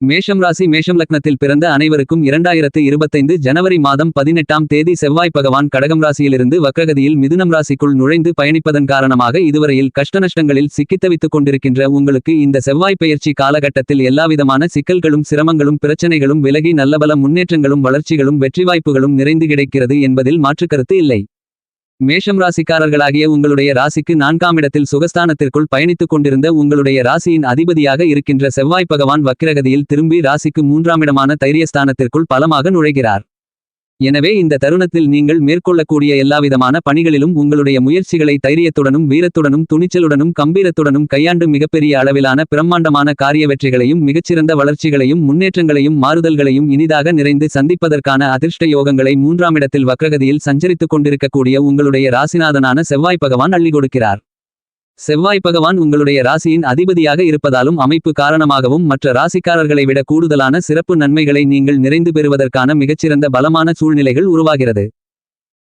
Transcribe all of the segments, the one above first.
மேஷம் ராசி மேஷம் லக்னத்தில் பிறந்த அனைவருக்கும் 2025 ஜனவரி மாதம் 18ஆம் தேதி செவ்வாய் பகவான் கடகம் ராசியிலிருந்து வக்ரகதியில் மிதுனம் ராசிக்குள் நுழைந்து பயணிப்பதன் காரணமாக இதுவரையில் கஷ்டநஷ்டங்களில் சிக்கித்தவித்துக் கொண்டிருக்கின்ற உங்களுக்கு இந்த செவ்வாய் பெயர்ச்சி காலகட்டத்தில் எல்லாவிதமான சிக்கல்களும் சிரமங்களும் பிரச்சனைகளும் விலகி நல்லபல முன்னேற்றங்களும் வளர்ச்சிகளும் வெற்றி வாய்ப்புகளும் நிறைந்து கிடைக்கிறது என்பதில் மாற்றுக்கருத்து இல்லை. மேஷம் ராசிக்காரர்களாகிய உங்களுடைய ராசிக்கு 4ஆம் இடத்தில் சுகஸ்தானத்திற்குள் பயணித்துக் கொண்டிருந்த உங்களுடைய ராசியின் அதிபதியாக இருக்கின்ற செவ்வாய் பகவான் வக்கிரகதியில் திரும்பி ராசிக்கு 3ஆம் இடமான தைரியஸ்தானத்திற்குள் பலமாக நுழைகிறார். எனவே இந்த தருணத்தில் நீங்கள் மேற்கொள்ளக்கூடிய எல்லாவிதமான பணிகளிலும் உங்களுடைய முயற்சிகளை தைரியத்துடனும் வீரத்துடனும் துணிச்சலுடனும் கம்பீரத்துடனும் கையாண்டு மிகப்பெரிய அளவிலான பிரம்மாண்டமான காரிய வெற்றிகளையும் மிகச்சிறந்த வளர்ச்சிகளையும் முன்னேற்றங்களையும் மாறுதல்களையும் இனிதாக நிறைந்து சந்திப்பதற்கான அதிர்ஷ்ட யோகங்களை 3ஆம் இடத்தில் வக்ரகதியில் சஞ்சரித்துக் கொண்டிருக்கக்கூடிய உங்களுடைய ராசிநாதனான செவ்வாய் பகவான் அள்ளி கொடுக்கிறார். செவ்வாய் பகவான் உங்களுடைய ராசியின் அதிபதியாக இருப்பதாலும் அமைப்பு காரணமாகவும் மற்ற ராசிக்காரர்களை விட கூடுதலான சிறப்பு நன்மைகளை நீங்கள் நிறைந்து பெறுவதற்கான மிகச்சிறந்த பலமான சூழ்நிலைகள் உருவாகிறது.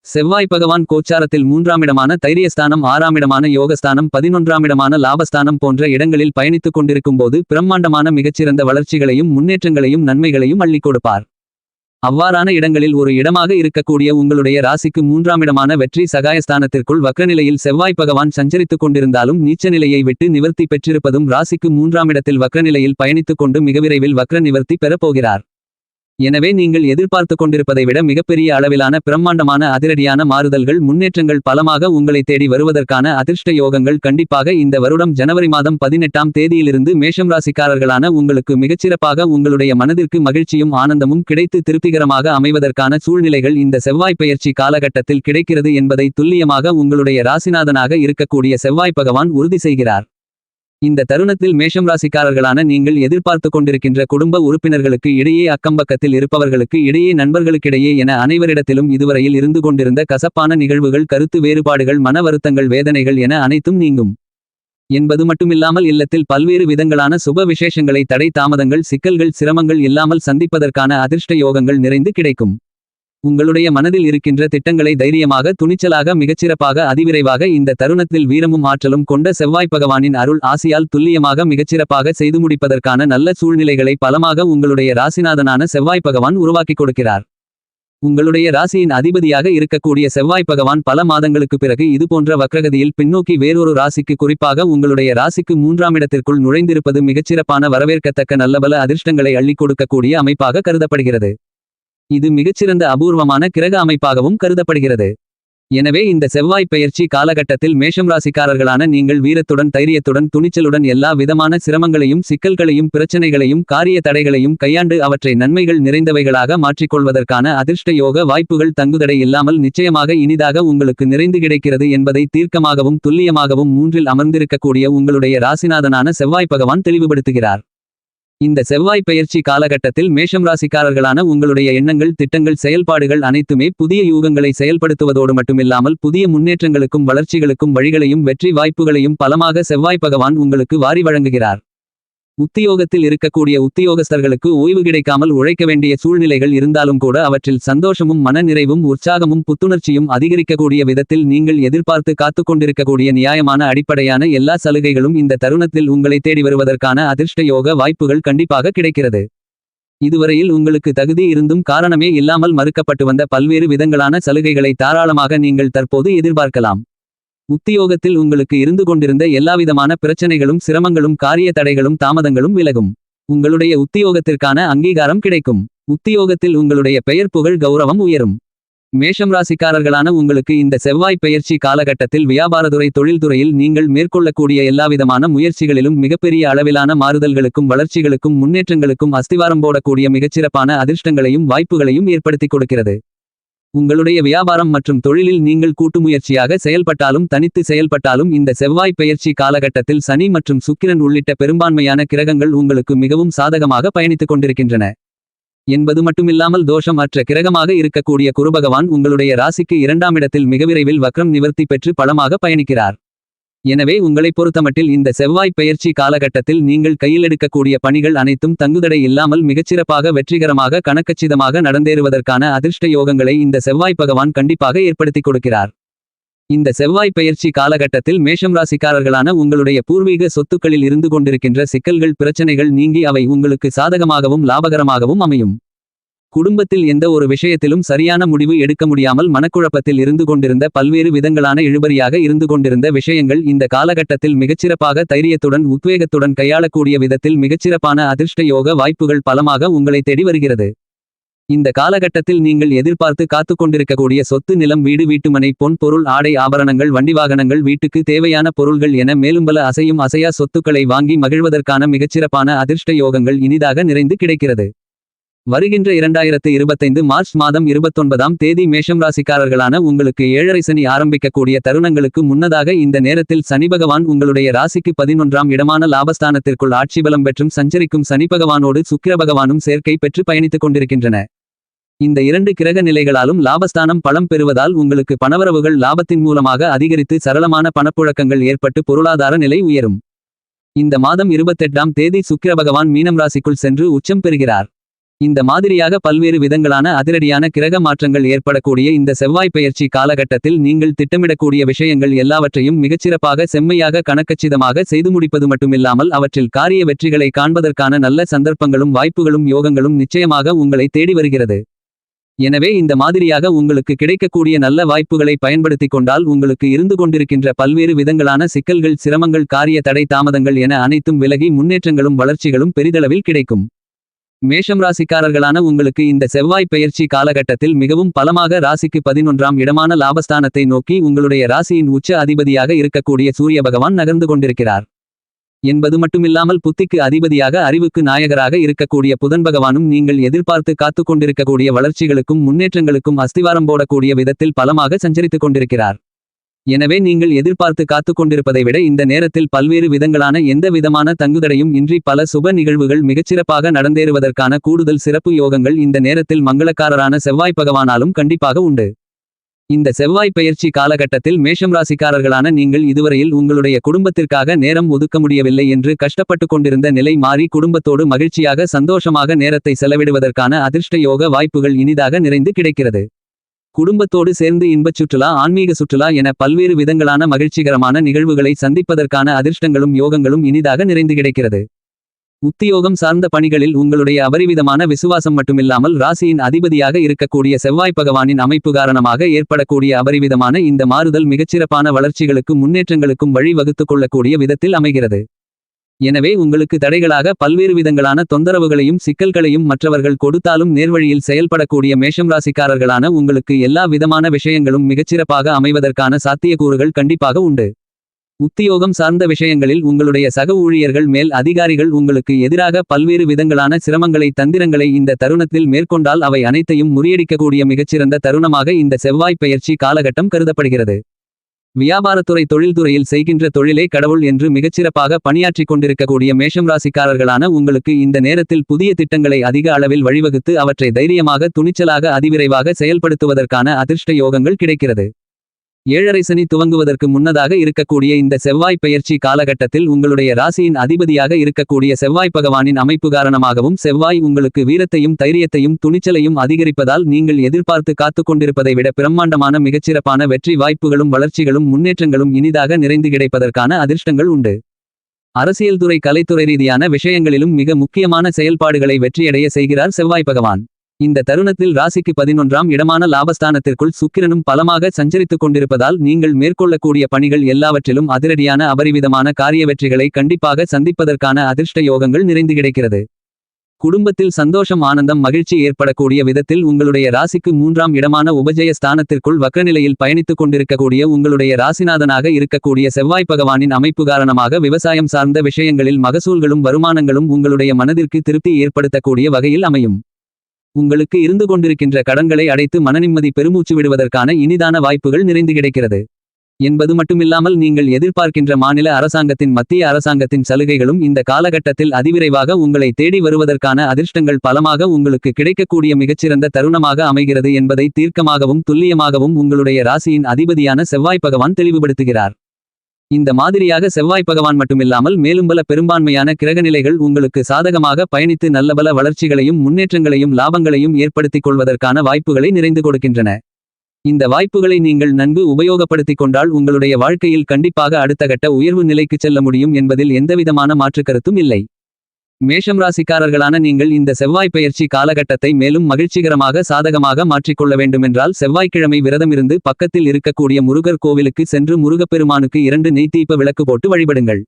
செவ்வாய் பகவான் கோச்சாரத்தில் 3ஆம் இடமான தைரியஸ்தானம் 6ஆம் இடமான யோகஸ்தானம் 11ஆம் இடமான லாபஸ்தானம் போன்ற இடங்களில் பயணித்துக் கொண்டிருக்கும் போது பிரம்மாண்டமான மிகச்சிறந்த வளர்ச்சிகளையும் முன்னேற்றங்களையும் நன்மைகளையும் அள்ளிக் கொடுப்பார். அவ்வாறான இடங்களில் ஒரு இடமாக இருக்கக்கூடிய உங்களுடைய ராசிக்கு 3ஆம் இடமான வெற்றி சகாயஸ்தானத்திற்குள் வக்ரநிலையில் செவ்வாய் பகவான் சஞ்சரித்துக் கொண்டிருந்தாலும் நீச்ச நிலையை விட்டு நிவர்த்தி பெற்றிருப்பதும் ராசிக்கு 3ஆம் இடத்தில் வக்ரநிலையில் பயணித்துக் கொண்டு மிக விரைவில் வக்ர நிவர்த்தி பெறப்போகிறார். எனவே நீங்கள் எதிர்பார்த்து கொண்டிருப்பதை விட மிகப்பெரிய அளவிலான பிரம்மாண்டமான அதிரடியான மாறுதல்கள் முன்னேற்றங்கள் பலமாக உங்களை தேடி வருவதற்கான அதிர்ஷ்ட யோகங்கள் கண்டிப்பாக இந்த வருடம் ஜனவரி மாதம் 18ஆம் தேதியிலிருந்து மேஷம் ராசிக்காரர்களான உங்களுக்கு மிகச்சிறப்பாக உங்களுடைய மனதிற்கு மகிழ்ச்சியும் ஆனந்தமும் கிடைத்து திருப்திகரமாக அமைவதற்கான சூழ்நிலைகள் இந்த செவ்வாய் பெயர்ச்சி காலகட்டத்தில் கிடைக்கிறது என்பதை துல்லியமாக உங்களுடைய ராசிநாதனாக இருக்கக்கூடிய செவ்வாய் பகவான் உறுதி செய்கிறார். இந்த தருணத்தில் மேஷம் ராசிக்காரர்களான நீங்கள் எதிர்பார்த்து கொண்டிருக்கின்ற குடும்ப உறுப்பினர்களுக்கு இடையே அக்கம்பக்கத்தில் இருப்பவர்களுக்கு இடையே நண்பர்களுக்கிடையே என அனைவரிடத்திலும் இதுவரையில் இருந்து கொண்டிருந்த கசப்பான நிகழ்வுகள் கருத்து வேறுபாடுகள் மன வருத்தங்கள் வேதனைகள் என அனைத்தும் நீங்கும் என்பது மட்டுமில்லாமல் இல்லத்தில் பல்வேறு விதங்களான சுப விசேஷங்களை தடை தாமதங்கள் சிக்கல்கள் சிரமங்கள் இல்லாமல் சந்திப்பதற்கான அதிர்ஷ்ட யோகங்கள் நிறைந்து கிடைக்கும். உங்களுடைய மனதில் இருக்கின்ற திட்டங்களை தைரியமாக துணிச்சலாக மிகச்சிறப்பாக அதிவிரைவாக இந்த தருணத்தில் வீரமும் ஆற்றலும் கொண்ட செவ்வாய் பகவானின் அருள் ஆசியால் துல்லியமாக மிகச்சிறப்பாக செய்து முடிப்பதற்கான நல்ல சூழ்நிலைகளை பலமாக உங்களுடைய ராசிநாதனான செவ்வாய் பகவான் உருவாக்கி கொடுக்கிறார். உங்களுடைய ராசியின் அதிபதியாக இருக்கக்கூடிய செவ்வாய் பகவான் பல மாதங்களுக்கு பிறகு இதுபோன்ற வக்ரகதியில் பின்னோக்கி வேறொரு ராசிக்கு குறிப்பாக உங்களுடைய ராசிக்கு 3ஆம் இடத்திற்குள் நுழைந்திருப்பது மிகச்சிறப்பான வரவேற்கத்தக்க நல்லபல அதிர்ஷ்டங்களை அள்ளிக் கொடுக்கக்கூடிய அமைப்பாக கருதப்படுகிறது. இது மிகச்சிறந்த அபூர்வமான கிரக அமைப்பாகவும் கருதப்படுகிறது. எனவே இந்த செவ்வாய் பெயர்ச்சி காலகட்டத்தில் மேஷம் ராசிக்காரர்களான நீங்கள் வீரத்துடன் தைரியத்துடன் துணிச்சலுடன் எல்லா விதமான சிரமங்களையும் சிக்கல்களையும் பிரச்சனைகளையும் காரிய தடைகளையும் கையாண்டு அவற்றை நன்மைகள் நிறைந்தவைகளாக மாற்றிக்கொள்வதற்கான அதிர்ஷ்ட யோக வாய்ப்புகள் தங்குதடை இல்லாமல் நிச்சயமாக இனிதாக உங்களுக்கு நிறைந்து கிடைக்கிறது என்பதை தீர்க்கமாகவும் துல்லியமாகவும் 3இல் அமர்ந்திருக்கக்கூடிய உங்களுடைய ராசிநாதனான செவ்வாய் பகவான் தெளிவுபடுத்துகிறார். இந்த செவ்வாய் பெயர்ச்சி காலகட்டத்தில் மேஷம் ராசிக்காரர்களான உங்களுடைய எண்ணங்கள் திட்டங்கள் செயல்பாடுகள் அனைத்துமே புதிய யூகங்களை செயல்படுத்துவதோடு மட்டுமில்லாமல் புதிய முன்னேற்றங்களுக்கும் வளர்ச்சிகளுக்கும் வழிகளையும் வெற்றி வாய்ப்புகளையும் பலமாக செவ்வாய் பகவான் உங்களுக்கு வாரி வழங்குகிறார். உத்தியோகத்தில் இருக்கக்கூடிய உத்தியோகஸ்தர்களுக்கு ஓய்வு கிடைக்காமல் உழைக்க வேண்டிய சூழ்நிலைகள் இருந்தாலும் கூட அவற்றில் சந்தோஷமும் மன நிறைவும் உற்சாகமும் புத்துணர்ச்சியும் அதிகரிக்கக்கூடிய விதத்தில் நீங்கள் எதிர்பார்த்து காத்துக் கொண்டிருக்கக்கூடிய நியாயமான அடிப்படையான எல்லா சலுகைகளும் இந்த தருணத்தில் உங்களை தேடி வருவதற்கான அதிர்ஷ்ட யோக வாய்ப்புகள் கண்டிப்பாக கிடைக்கிறது. இதுவரையில் உங்களுக்கு தகுதி இருந்தும் காரணமே இல்லாமல் மறுக்கப்பட்டு வந்த பல்வேறு விதங்களான சலுகைகளை தாராளமாக நீங்கள் தற்போது எதிர்பார்க்கலாம். உத்தியோகத்தில் உங்களுக்கு இருந்து கொண்டிருந்த எல்லாவிதமான பிரச்சனைகளும் சிரமங்களும் காரிய தடைகளும் தாமதங்களும் விலகும். உங்களுடைய உத்தியோகத்திற்கான அங்கீகாரம் கிடைக்கும். உத்தியோகத்தில் உங்களுடைய பெயர் புகழ் கௌரவம் உயரும். மேஷம் ராசிக்காரர்களான உங்களுக்கு இந்த செவ்வாய் பெயர்ச்சி காலகட்டத்தில் வியாபாரத்துறை தொழில்துறையில் நீங்கள் மேற்கொள்ளக்கூடிய எல்லாவிதமான முயற்சிகளிலும் மிகப்பெரிய அளவிலான மாறுதல்களுக்கும் வளர்ச்சிகளுக்கும் முன்னேற்றங்களுக்கும் அஸ்திவாரம் போடக்கூடிய மிகச்சிறப்பான அதிர்ஷ்டங்களையும் வாய்ப்புகளையும் ஏற்படுத்தி கொடுக்கிறது. உங்களுடைய வியாபாரம் மற்றும் தொழிலில் நீங்கள் கூட்டு முயற்சியாக செயல்பட்டாலும் தனித்து செயல்பட்டாலும் இந்த செவ்வாய் பெயர்ச்சி காலகட்டத்தில் சனி மற்றும் சுக்கிரன் உள்ளிட்ட பெரும்பான்மையான கிரகங்கள் உங்களுக்கு மிகவும் சாதகமாக பயணித்துக் கொண்டிருக்கின்றன என்பது மட்டுமில்லாமல் தோஷம் அற்ற கிரகமாக இருக்கக்கூடிய குருபகவான் உங்களுடைய ராசிக்கு 2ஆம் இடத்தில் மிக விரைவில் வக்ரம் நிவர்த்தி பெற்று பலமாக பயணிக்கிறார். எனவே உங்களை பொறுத்தமட்டில் இந்த செவ்வாய் பெயர்ச்சி காலகட்டத்தில் நீங்கள் கையில் எடுக்கக்கூடிய பணிகள் அனைத்தும் தங்குதடை இல்லாமல் மிகச்சிறப்பாக வெற்றிகரமாக கணக்கச்சிதமாக நடந்தேறுவதற்கான அதிர்ஷ்ட யோகங்களை இந்த செவ்வாய் பகவான் கண்டிப்பாக ஏற்படுத்தி கொடுக்கிறார். இந்த செவ்வாய் பெயர்ச்சி காலகட்டத்தில் மேஷம் ராசிக்காரர்களான உங்களுடைய பூர்வீக சொத்துக்களில் இருந்து கொண்டிருக்கின்ற சிக்கல்கள் பிரச்சனைகள் நீங்கி அவை உங்களுக்கு சாதகமாகவும் லாபகரமாகவும் அமையும். குடும்பத்தில் எந்த ஒரு விஷயத்திலும் சரியான முடிவு எடுக்க முடியாமல் மனக்குழப்பத்தில் இருந்து கொண்டிருந்த பல்வேறு விதங்களான இழுபறியாக இருந்து கொண்டிருந்த விஷயங்கள் இந்த காலகட்டத்தில் மிகச்சிறப்பாக தைரியத்துடன் உத்வேகத்துடன் கையாளக்கூடிய விதத்தில் மிகச்சிறப்பான அதிர்ஷ்ட யோக வாய்ப்புகள் பலமாக உங்களை தேடி வருகிறது. இந்த காலகட்டத்தில் நீங்கள் எதிர்பார்த்து காத்து கொண்டிருக்கக்கூடிய சொத்து நிலம் வீடு வீட்டுமனை பொன் பொருள் ஆடை ஆபரணங்கள் வண்டி வாகனங்கள் வீட்டுக்கு தேவையான பொருள்கள் என மேலும் பல அசையும் அசையா சொத்துக்களை வாங்கி மகிழ்வதற்கான மிகச்சிறப்பான அதிர்ஷ்ட யோகங்கள் இனிதாக நிறைந்து கிடைக்கிறது. வருகின்ற 2025 மார்ச் மாதம் 29ஆம் தேதி மேஷம் ராசிக்காரர்களான உங்களுக்கு 7.5 சனி ஆரம்பிக்கக்கூடிய தருணங்களுக்கு முன்னதாக இந்த நேரத்தில் சனிபகவான் உங்களுடைய ராசிக்கு 11ஆம் இடமான லாபஸ்தானத்திற்குள் ஆட்சி பலம் பெற்றும் சஞ்சரிக்கும் சனிபகவானோடு சுக்கிரபகவானும் சேர்க்கை பெற்று பயணித்துக் கொண்டிருக்கின்றன. இந்த 2 கிரக நிலைகளாலும் லாபஸ்தானம் பலம் பெறுவதால் உங்களுக்கு பணவரவுகள் லாபத்தின் மூலமாக அதிகரித்து சரளமான பணப்புழக்கங்கள் ஏற்பட்டு பொருளாதார நிலை உயரும். இந்த மாதம் 28ஆம் தேதி சுக்கிரபகவான் மீனம் ராசிக்குள் சென்று உச்சம் பெறுகிறார். இந்த மாதிரியாக பல்வேறு விதங்களான அதிரடியான கிரக மாற்றங்கள் ஏற்படக்கூடிய இந்த செவ்வாய் பெயர்ச்சி காலகட்டத்தில் நீங்கள் திட்டமிடக்கூடிய விஷயங்கள் எல்லாவற்றையும் மிகச்சிறப்பாக செம்மையாக கணக்கச்சிதமாக செய்து முடிப்பது மட்டுமில்லாமல் அவற்றில் காரிய வெற்றிகளை காண்பதற்கான நல்ல சந்தர்ப்பங்களும் வாய்ப்புகளும் யோகங்களும் நிச்சயமாக உங்களை தேடி வருகிறது. எனவே இந்த மாதிரியாக உங்களுக்கு கிடைக்கக்கூடிய நல்ல வாய்ப்புகளை பயன்படுத்திக் கொண்டால் உங்களுக்கு இருந்து கொண்டிருக்கின்ற பல்வேறு விதங்களான சிக்கல்கள் சிரமங்கள் காரிய தடை தாமதங்கள் என அனைத்தும் விலகி முன்னேற்றங்களும் வளர்ச்சிகளும் பெரிதளவில் கிடைக்கும். மேஷம் ராசிக்காரர்களான உங்களுக்கு இந்த செவ்வாய் பெயர்ச்சி காலகட்டத்தில் மிகவும் பலமாக ராசிக்கு 11ஆம் இடமான லாபஸ்தானத்தை நோக்கி உங்களுடைய ராசியின் உச்ச அதிபதியாக இருக்கக்கூடிய சூரிய பகவான் நகர்ந்து கொண்டிருக்கிறார் என்பது மட்டுமில்லாமல் புத்திக்கு அதிபதியாக அறிவுக்கு நாயகராக இருக்கக்கூடிய புதன் பகவானும் நீங்கள் எதிர்பார்த்து காத்து கொண்டிருக்கக்கூடிய வளர்ச்சிகளுக்கும் முன்னேற்றங்களுக்கும் அஸ்திவாரம் போடக்கூடிய விதத்தில் பலமாக சஞ்சரித்துக் கொண்டிருக்கிறார். எனவே நீங்கள் எதிர்பார்த்து காத்து கொண்டிருப்பதை விட இந்த நேரத்தில் பல்வேறு விதங்களான எந்த விதமான தங்குதடையும் இன்றி பல சுப நிகழ்வுகள் மிகச்சிறப்பாக நடந்தேறுவதற்கான கூடுதல் சிறப்பு யோகங்கள் இந்த நேரத்தில் மங்களக்காரரான செவ்வாய் பகவானாலும் கண்டிப்பாக உண்டு. இந்த செவ்வாய் பெயர்ச்சி காலகட்டத்தில் மேஷம் ராசிக்காரர்களான நீங்கள் இதுவரையில் உங்களுடைய குடும்பத்திற்காக நேரம் ஒதுக்க முடியவில்லை என்று கஷ்டப்பட்டு கொண்டிருந்த நிலை மாறி குடும்பத்தோடு மகிழ்ச்சியாக சந்தோஷமாக நேரத்தை செலவிடுவதற்கான அதிர்ஷ்ட யோக வாய்ப்புகள் இனிதாக நிறைந்து கிடைக்கிறது. குடும்பத்தோடு சேர்ந்து இன்பச் சுற்றுலா ஆன்மீக சுற்றுலா என பல்வேறு விதங்களான மகிழ்ச்சிகரமான நிகழ்வுகளை சந்திப்பதற்கான அதிர்ஷ்டங்களும் யோகங்களும் இனிதாக நிறைந்து கிடைக்கிறது. உத்தியோகம் சார்ந்த பணிகளில் உங்களுடைய அபரிவிதமான விசுவாசம் மட்டுமில்லாமல் ராசியின் அதிபதியாக இருக்கக்கூடிய செவ்வாய் பகவானின் அமைப்பு காரணமாக ஏற்படக்கூடிய அபரிவிதமான இந்த மாறுதல் மிகச்சிறப்பான வளர்ச்சிகளுக்கும் முன்னேற்றங்களுக்கும் வழி வகுத்துக் கொள்ளக்கூடிய விதத்தில் அமைகிறது. எனவே உங்களுக்கு தடைகளாக பல்வேறு விதங்களான தொந்தரவுகளையும் சிக்கல்களையும் மற்றவர்கள் கொடுத்தாலும் நேர்வழியில் செயல்படக்கூடிய மேஷம் ராசிக்காரர்களான உங்களுக்கு எல்லா விதமான விஷயங்களும் மிகச்சிறப்பாக அமைவதற்கான சாத்தியக்கூறுகள் கண்டிப்பாக உண்டு. உத்தியோகம் சார்ந்த விஷயங்களில் உங்களுடைய சக ஊழியர்கள் மேல் அதிகாரிகள் உங்களுக்கு எதிராக பல்வேறு விதங்களான சிரமங்களை தந்திரங்களை இந்த தருணத்தில் மேற்கொண்டால் அவை அனைத்தையும் முறியடிக்கக்கூடிய மிகச்சிறந்த தருணமாக இந்த செவ்வாய் பெயர்ச்சி காலகட்டம் கருதப்படுகிறது. வியாபாரத்துறை தொழில்துறையில் செய்கின்ற தொழிலே கடவுள் என்று மிகச்சிறப்பாக பணியாற்றிக் கொண்டிருக்கக்கூடிய மேஷம் ராசிக்காரர்களான உங்களுக்கு இந்த நேரத்தில் புதிய திட்டங்களை அதிக அளவில் வழிவகுத்து அவற்றை தைரியமாக துணிச்சலாக அதிவிரைவாக செயல்படுத்துவதற்கான அதிர்ஷ்ட யோகங்கள் கிடைக்கிறது. 7.5 சனி துவங்குவதற்கு முன்னதாக இருக்கக்கூடிய இந்த செவ்வாய் பெயர்ச்சி காலகட்டத்தில் உங்களுடைய ராசியின் அதிபதியாக இருக்கக்கூடிய செவ்வாய் பகவானின் அமைப்பு காரணமாகவும் செவ்வாய் உங்களுக்கு வீரத்தையும் தைரியத்தையும் துணிச்சலையும் அதிகரிப்பதால் நீங்கள் எதிர்பார்த்து காத்து கொண்டிருப்பதை விட பிரம்மாண்டமான மிகச்சிறப்பான வெற்றி வாய்ப்புகளும் வளர்ச்சிகளும் முன்னேற்றங்களும் இனிதாக நிறைந்து கிடைப்பதற்கான அதிர்ஷ்டங்கள் உண்டு. அரசியல் துறை கலைத்துறை ரீதியான விஷயங்களிலும் மிக முக்கியமான செயல்பாடுகளை வெற்றியடைய செய்கிறார் செவ்வாய் பகவான். இந்த தருணத்தில் ராசிக்கு 11ஆம் இடமான லாபஸ்தானத்திற்குள் சுக்கிரனும் பலமாக சஞ்சரித்துக் கொண்டிருப்பதால் நீங்கள் மேற்கொள்ளக்கூடிய பணிகள் எல்லாவற்றிலும் அதிரடியான அபரிவிதமான காரிய வெற்றிகளை கண்டிப்பாக சந்திப்பதற்கான அதிர்ஷ்ட யோகங்கள் நிறைந்து கிடைக்கிறது. குடும்பத்தில் சந்தோஷம் ஆனந்தம் மகிழ்ச்சி ஏற்படக்கூடிய விதத்தில் உங்களுடைய ராசிக்கு 3ஆம் இடமான உபஜய ஸ்தானத்திற்குள் வக்ரநிலையில் பயணித்துக் கொண்டிருக்கக்கூடிய உங்களுடைய ராசிநாதனாக இருக்கக்கூடிய செவ்வாய் பகவானின் அமைப்பு காரணமாக விவசாயம் சார்ந்த விஷயங்களில் மகசூல்களும் வருமானங்களும் உங்களுடைய மனதிற்கு திருப்தி ஏற்படுத்தக்கூடிய வகையில் அமையும். உங்களுக்கு இருந்து கொண்டிருக்கின்ற கடன்களை அடைத்து மனநிம்மதி பெருமூச்சு விடுவதற்கான இனிதான வாய்ப்புகள் நிறைந்து கிடைக்கிறது என்பது மட்டுமில்லாமல் நீங்கள் எதிர்பார்க்கின்ற மாநில அரசாங்கத்தின் மத்திய அரசாங்கத்தின் சலுகைகளும் இந்த காலகட்டத்தில் அதிவிரைவாக உங்களை தேடி வருவதற்கான அதிர்ஷ்டங்கள் பலமாக உங்களுக்கு கிடைக்கக்கூடிய மிகச்சிறந்த தருணமாக அமைகிறது என்பதை தீர்க்கமாகவும் துல்லியமாகவும் உங்களுடைய ராசியின் அதிபதியான செவ்வாய் பகவான் தெளிவுபடுத்துகிறார். இந்த மாதிரியாக செவ்வாய் பகவான் மட்டுமில்லாமல் மேலும் பல பெரும்பான்மையான கிரகநிலைகள் உங்களுக்கு சாதகமாக பயணித்து நல்லபல வளர்ச்சிகளையும் முன்னேற்றங்களையும் லாபங்களையும் ஏற்படுத்திக் கொள்வதற்கான வாய்ப்புகளை நிறைந்து கொடுக்கின்றன. இந்த வாய்ப்புகளை நீங்கள் நன்கு உபயோகப்படுத்திக் கொண்டால் உங்களுடைய வாழ்க்கையில் கண்டிப்பாக அடுத்த கட்ட உயர்வு நிலைக்குச் செல்ல முடியும் என்பதில் எந்தவிதமான மாற்றுக்கருத்தும் இல்லை. மேஷம் ராசிக்காரர்களான நீங்கள் இந்த செவ்வாய் பெயர்ச்சி காலகட்டத்தை மேலும் மகிழ்ச்சிகரமாக சாதகமாக மாற்றிக்கொள்ள வேண்டுமென்றால் செவ்வாய்க்கிழமை விரதமிருந்து பக்கத்தில் இருக்கக்கூடிய முருகர் கோவிலுக்கு சென்று முருகப்பெருமானுக்கு 2 நெய் தீப விளக்கு போட்டு வழிபடுங்கள்.